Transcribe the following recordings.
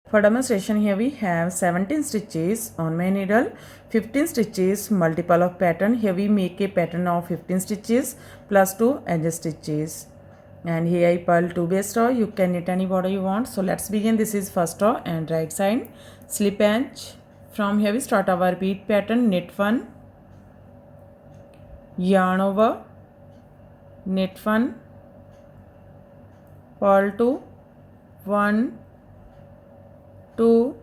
For demonstration, here we have 17 stitches on my needle, 15 stitches multiple of pattern. Here we make a pattern of 15 stitches plus 2 edge stitches. And here I purl 2 base row. You can knit any border you want. So let's begin. This is first row and right side. Slip edge. From here we start our repeat pattern. Knit 1, yarn over, knit 1, purl 2, 1, 2,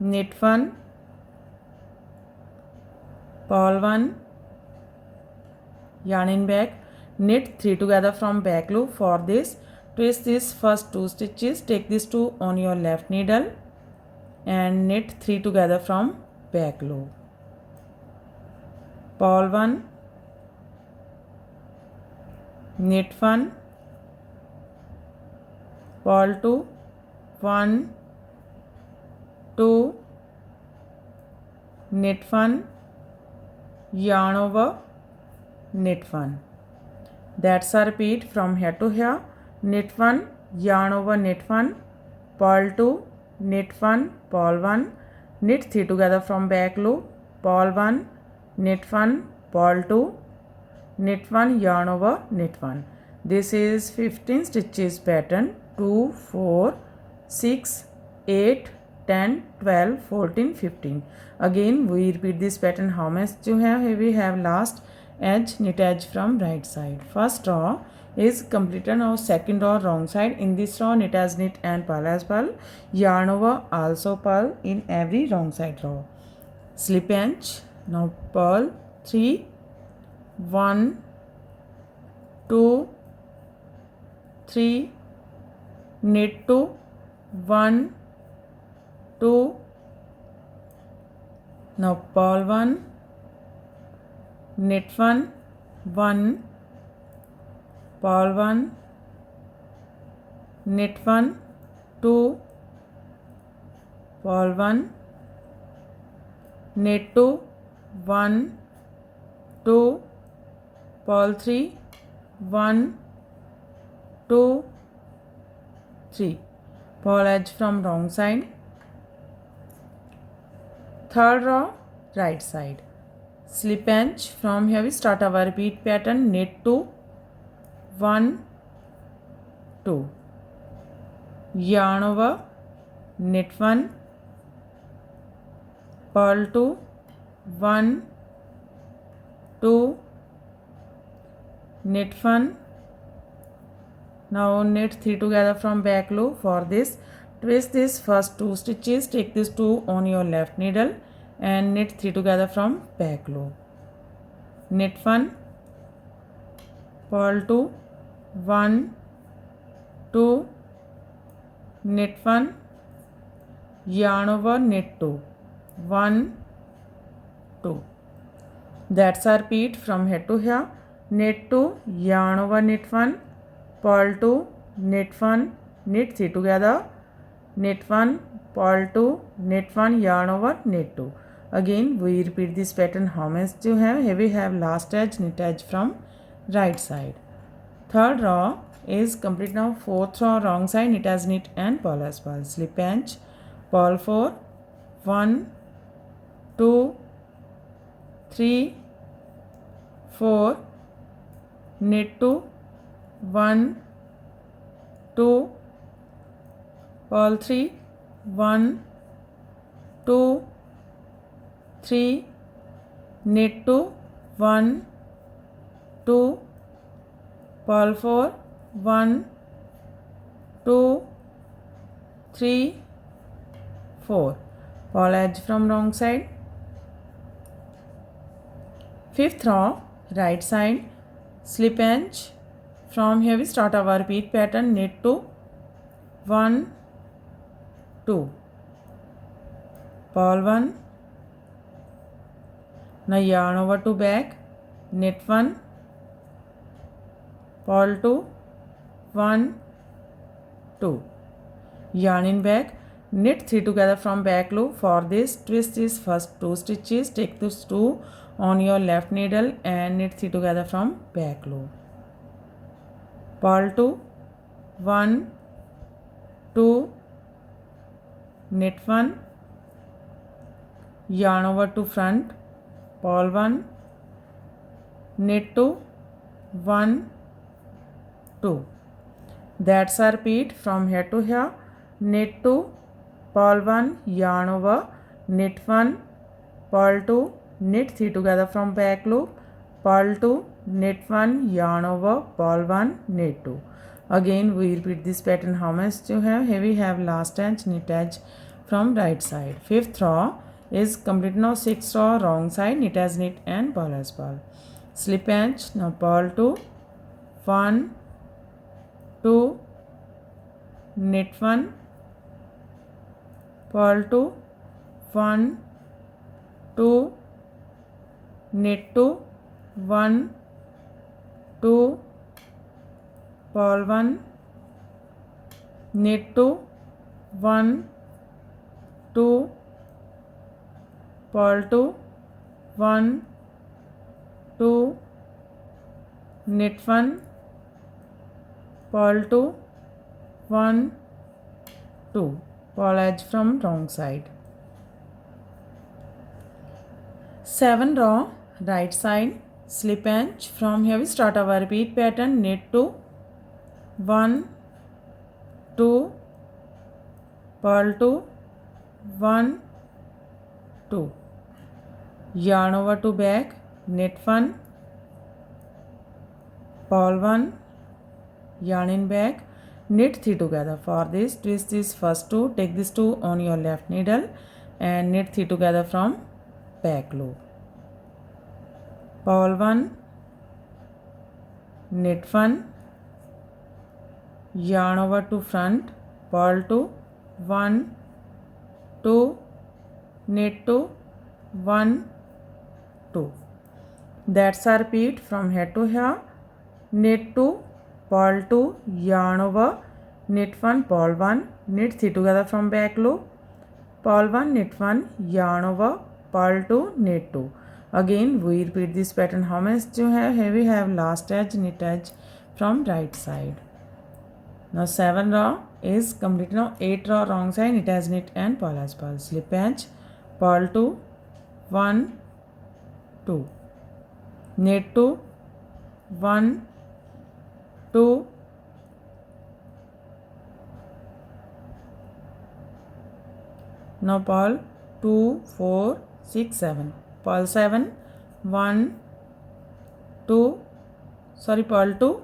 knit 1, purl 1, yarn in back, knit 3 together from back loop. For this, twist this first 2 stitches, take these 2 on your left needle and knit 3 together from back loop. Purl 1, knit 1, purl 2, 1, 2, knit 1, yarn over, knit 1. That's a repeat from here to here. Knit 1, yarn over, knit 1, purl 2, knit 1, purl 1, knit 3 together from back loop, purl 1, knit 1, purl 2, knit 1, yarn over, knit 1. This is 15 stitches pattern. 2, 4, 6, 8, 10, 12, 14, 15. Again we repeat this pattern. How much you have? Here we have last edge, knit edge from right side. First row is completed. Now second row wrong side. In this row knit as knit and purl as purl. Yarn over, also purl in every wrong side row. Slip edge. Now purl 3, 1, 2, 3, knit 2, 1, 2, now purl 1, knit 1, 1, purl 1, knit 1, 2, purl 1, knit 2, 1, 2, purl 3, 1, 2, 3. Purl edge from wrong side. Third row right side. Slip edge. From here we start our repeat pattern. Knit 2, 1, 2, yarn over, knit 1, purl 2, 1, 2, knit 1. Now knit 3 together from back loop. For this, twist this first 2 stitches, take these 2 on your left needle and knit 3 together from back loop. Knit 1, purl 2, 1, 2, knit 1, yarn over, knit 2, 1, 2. That's our repeat from here to here. Knit 2, yarn over, knit 1, purl 2, knit 1, knit 3 together, knit 1, purl 2, knit 1, yarn over, knit 2. Again we repeat this pattern. How much you have? Here we have last edge, knit edge from right side. Third row is complete now. Fourth row wrong side, knit as knit and purl as purl. Slip edge, purl 4, 1, 2, 3, 4, knit 2, 1, 2, purl 3, 1, 2, 3, knit 2, 1, 2, purl 4, 1, 2, 3, 4. Purl edge from wrong side. Fifth row right side. Slip edge. From here we start our repeat pattern. Knit 2, 1, 2, purl 1, now yarn over to back, knit 1, purl 2, 1, 2, yarn in back, knit 3 together from back loop. For this, twist these first 2 stitches, take these 2 on your left needle and knit 3 together from back loop. Purl 2, 1, 2, knit 1, yarn over to front, purl 1, knit 2, 1, 2. That's a repeat from here to here. Knit 2, purl 1, yarn over, knit 1, purl 2, knit 3 together from back loop, purl 2, knit 1, yarn over, purl 1, knit 2. Again we repeat this pattern. How much you have? Here we have last edge, knit edge from right side. Fifth row is complete. Now sixth row, wrong side, knit as knit and purl as purl. Slip edge, now purl 2, 1, 2, knit 1, purl 2, 1, 2, knit 2, 1, 2, purl 1, knit 2, 1, 2, purl 2, 1, 2, knit 1, purl 2, 1, 2. Purl edge from wrong side. 7 row, right side, slip edge. From here we start our repeat pattern. Knit 2, 1, 2, purl 2, 1, 2. Yarn over to back, knit 1, purl 1, yarn in back, knit 3 together. For this, twist this first 2, take this 2 on your left needle and knit 3 together from back loop. Purl 1, knit 1, yarn over to front, purl 2, 1, 2, knit 2, 1, 2. That's a repeat from here to here. Knit 2, purl 2, yarn over, knit 1, purl 1, knit 3 together from back loop, purl 1, knit 1, yarn over, purl 2, knit 2. Again we repeat this pattern. How much you have? Here we have last edge, knit edge from right side. Now 7 row is complete. Now 8 row, wrong side, knit as knit and purl as purl. Slip edge, purl 2, 1, 2, knit 2, 1, 2, now purl 2, 4, 6, 7, purl 7, 1, 2, purl 2,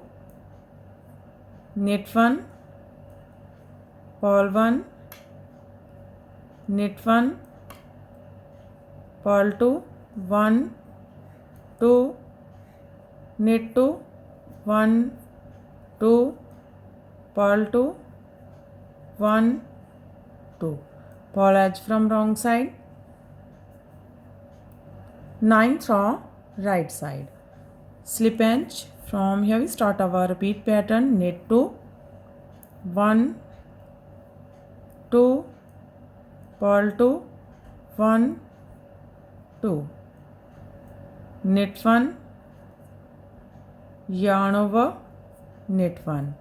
knit 1, purl 1, knit 1, purl 2, 1, 2, knit 2, 1, 2, purl 2, 1, 2. Purl edge from wrong side. 9th row, right side, slip edge. From here we start our repeat pattern. Knit 2, 1, 2, purl 2, 1, 2, knit 1, yarn over, knit 1,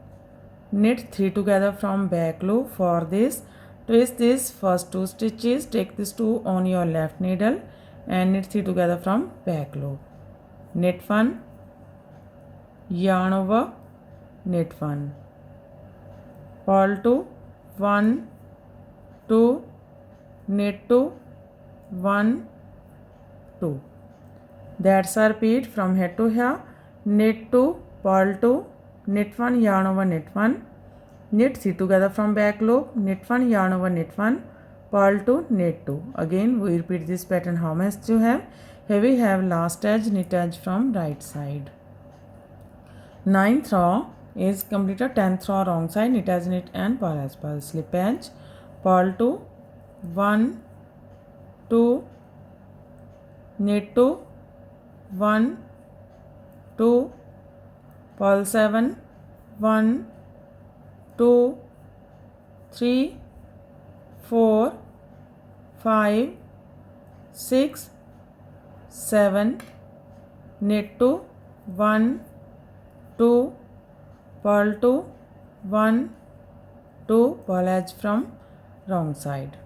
knit 3 together from back loop. For this, twist this first 2 stitches, take this 2 on your left needle and knit 3 together from back loop. Knit 1, yarn over, knit 1, purl 2, 1, 2, knit 2, 1, 2. That's a repeat from here to here. Knit 2, purl 2, knit 1, yarn over, knit 1, knit 3 together from back loop, knit 1, yarn over, knit 1, purl 2, knit 2. Again we repeat this pattern. How much you have? Here we have last edge, knit edge from right side. 9th row is completed. 10th row, wrong side, knit as knit and purl as purl. Slip edge, purl 2, 1, 2, knit 2, 1, 2, purl 7, 1, 2, 3, 4, 5, 6, 7, knit 2, 1, 2, purl 2, 1, 2, purl edge from wrong side.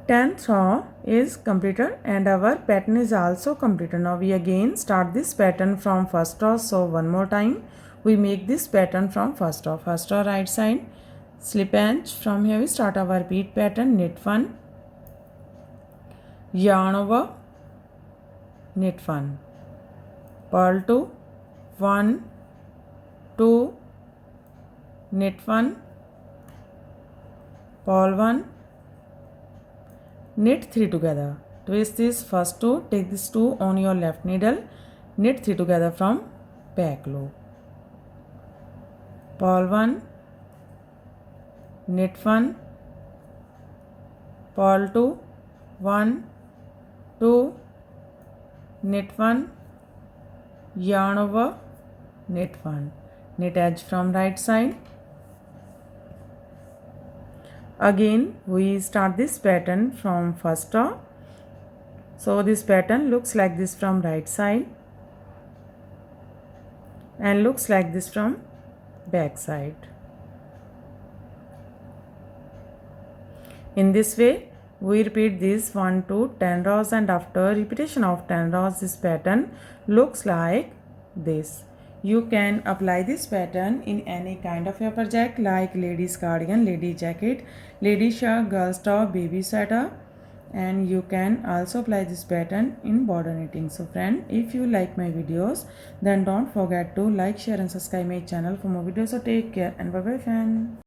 10th row is completed and our pattern is also completed. Now we again start this pattern from first row. So one more time we make this pattern from first row. First row right side, slip edge. From here we start our repeat pattern. Knit 1, yarn over, knit 1, purl 2, 1, 2, knit 1, purl 1, knit 3 together. Twist this first 2, take this 2 on your left needle, knit 3 together from back loop. Purl 1, knit 1, purl 2, 1, 2, knit 1, yarn over, knit 1, knit edge from right side. Again we start this pattern from first row. So this pattern looks like this from right side and looks like this from back side. In this way we repeat this 1 to 10 rows, and after repetition of 10 rows this pattern looks like this. You can apply this pattern in any kind of your project like ladies cardigan, lady jacket, lady shirt, girls top, baby sweater, and you can also apply this pattern in border knitting. So friend, if you like my videos, then don't forget to like, share and subscribe my channel for more videos. So take care and bye bye friend.